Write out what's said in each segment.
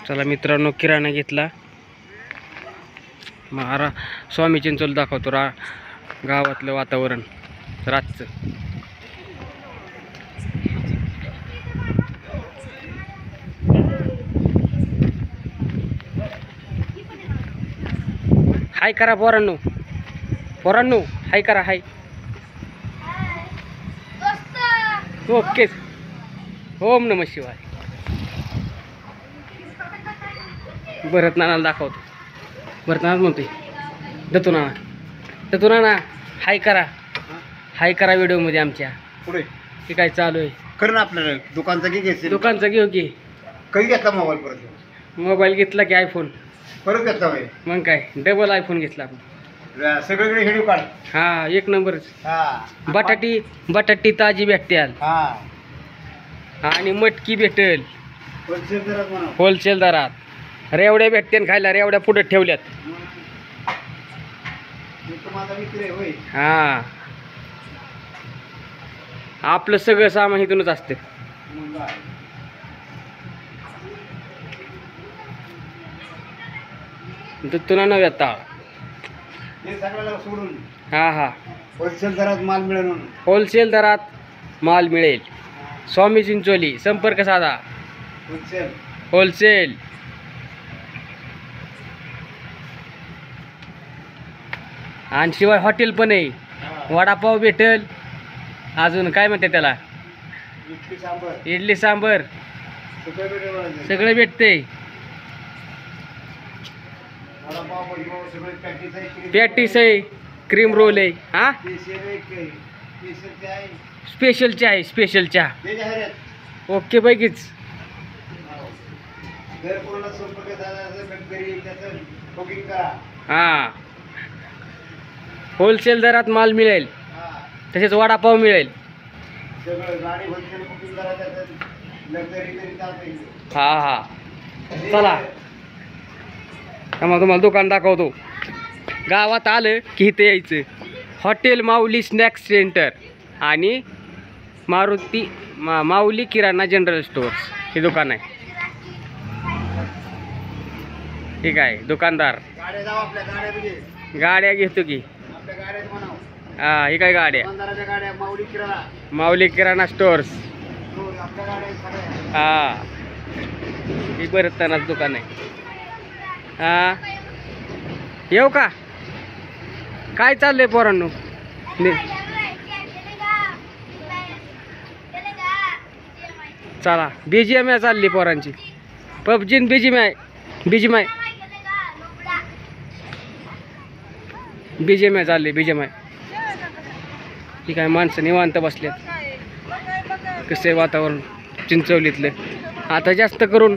चला मित्रांनो, किराणा घेतला. महारा स्वामी चिंचोली दाखवतो गावातलं वातावरण रातचं. हाय करा पोरांनो, पोरांनो हाय करा. हाय ओके. ओम नमः शिवाय. भरत नानाला दाखवतो. भरत नाना म्हणतोय दत्तू नाना हाय करा. हाय करा व्हिडिओमध्ये आमच्या. पुढे हे काय चालू आहे? कर ना आपल्याला दुकानचा की घ्यायचं. दुकानचा घेऊ की. कधी घेतला मोबाईल परत? मोबाईल घेतला की आयफोन. परत घेतला होय? मग काय डबल आयफोन घेतला आपण. सगळीकडे हेडिओ काढ. हा एक नंबरच. हा बटाटी ताजी भेटते हा आणि मटकी भेटेल होलसेल दरात म्हणा. होलसेल दरात. रेवड्या भेटते खायला. रेवड्या पुढे ठेवल्यात. मी तर माझा मित्र आहे होय. हा आपलं सगळं सामान इथूनच असते. मग काय? तुला नव्हे आता. हे सगळ्याला सोडून हा हा होलसेल दरात माल मिळेल म्हणून. होलसेल दरात माल मिळेल. स्वामी चिंचोली संपर्क साधा. Wholesale wholesale. आणि शिवाय हॉटेल पण आहे. वडापाव भेटेल. अजून काय म्हणते त्याला? इडली सांबर. इडली सांबर सगळं भेटेल. सगळं भेटते. वडापाव बिडापाव सगळं पॅटीस आहे. पॅटीस आहे. क्रीम रोल आहे. हा स्पेशल चहा आहे. स्पेशल चहा. ओके पैकीच. जर कोणाला संपर्क झाला असेल घरी त्याचं बुकिंग करा. हा होलसेल दरात माल मिळेल. हा तसेच वडापाव मिळेल. सगळं गाडी होलसेल बुकिंग करा. त्याचं लक्झरी तरी चालतं. हा हा चला तुम्हाला दुकान दाखवतो. गावात आलं की इथे यायचं. हॉटेल माऊली स्नॅक्स सेंटर आणि माऊली किराणा जनरल स्टोअर्स हे दुकान आहे. ठीक आहे. दुकानदार गाड्या जाऊ आपल्या गाड्या म्हणजे गाड्या घेतो की. आपल्या गाड्याच म्हणावं. हा ही काय गाड्या? दुकानदाराच्या गाड्या. माऊली किराणा. माऊली किराणा स्टोअर्स. हो, आपल्या गाड्या आहेत सगळ्या. हा ही बरं दुकान आहे. हा येऊ का? काय चाललंय पोरांनो? चला BGMI चालली पोरांची. पबजी BGMI चालली. BGMI ही काय माणसं निवांत बसल्यात. कसं आहे वातावरण चिंचवलीतलं. आता जास्त करून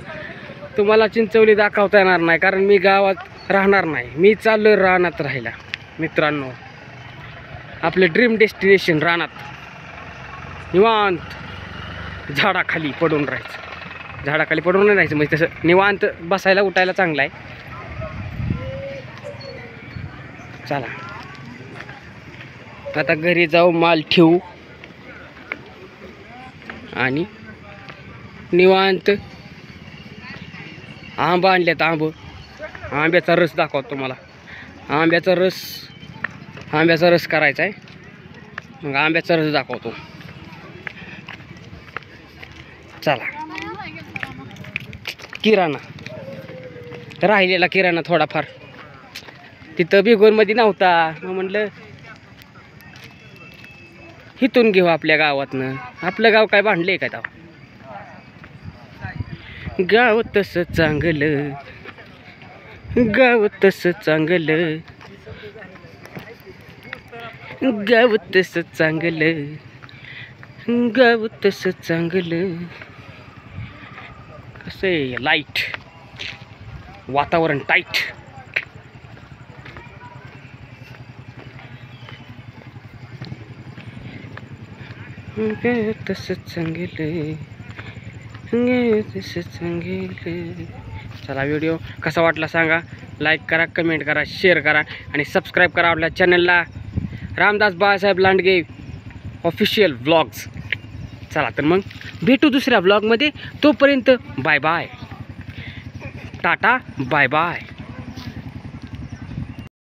तुम्हाला चिंचवली दाखवता येणार नाही कारण मी गावात राहणार नाही. मी चाललो रानात राहायला मित्रांनो. आपलं ड्रीम डेस्टिनेशन रानात. निवांत झाडाखाली पडून राहायचं. झाडाखाली पडून नाही राहायचं म्हणजे तसं निवांत बसायला उठायला चांगलं आहे. चला आता घरी जाऊ माल ठेवू आणि निवांत. आंबा आणल्यात. आंब्याचा रस दाखवतो तुम्हाला. आंब्याचा रस करायचा आहे. मग आंब्याचा रस दाखवतो. चला किराणा राहिलेला किराणा थोडाफार तिथं बिगोनमध्ये नव्हता. मग म्हटलं इथून घेऊ आपल्या गावातनं. आपलं गाव काय भांडले का तेव्हा? गाव तसं चांगलं. गाव तसं चांगलं. गाव तसं चांगलं. गाव तसं चांगलं. कसं आहे लाईट वातावरण टाईट. गाव तसं चांगलं. तसं चांगलं. चला व्हिडिओ कसा वाटला सांगा. लाईक करा, कमेंट करा, शेअर करा आणि सबस्क्राईब करा आपल्या चॅनलला. Ramdas Balasaheb Landge official vlogs. चला तर मग भेटू दुसऱ्या व्लॉगमध्ये. तोपर्यंत bye bye. Tata bye bye.